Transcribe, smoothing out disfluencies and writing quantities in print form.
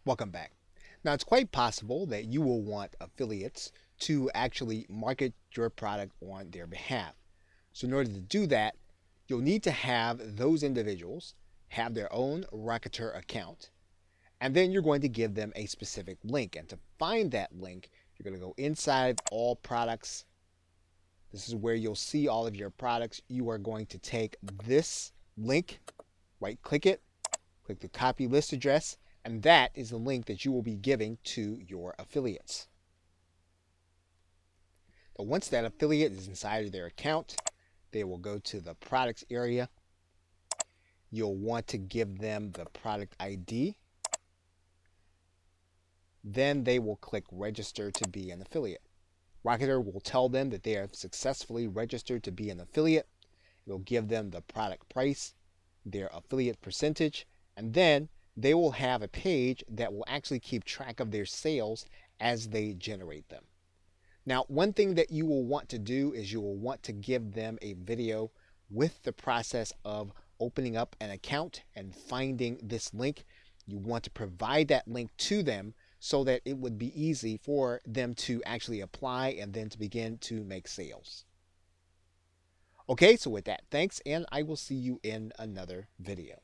Welcome back. Now, it's quite possible that you will want affiliates to actually market your product on their behalf. So, in order to do that, you'll need to have those individuals have their own Rocketer account, and then you're going to give them a specific link. And to find that link, you're going to go inside all products. This is where you'll see all of your products. You are going to take this link, right click it, click the copy list address, and that is the link that you will be giving to your affiliates. But once that affiliate is inside of their account, they will go to the products area. You'll want to give them the product ID. Then they will click register to be an affiliate. Rocketer will tell them that they have successfully registered to be an affiliate. It'll give them the product price, their affiliate percentage, and then they will have a page that will actually keep track of their sales as they generate them. Now, one thing that you will want to do is you will want to give them a video with the process of opening up an account and finding this link. You want to provide that link to them so that it would be easy for them to actually apply and then to begin to make sales. Okay, so with that, thanks, and I will see you in another video.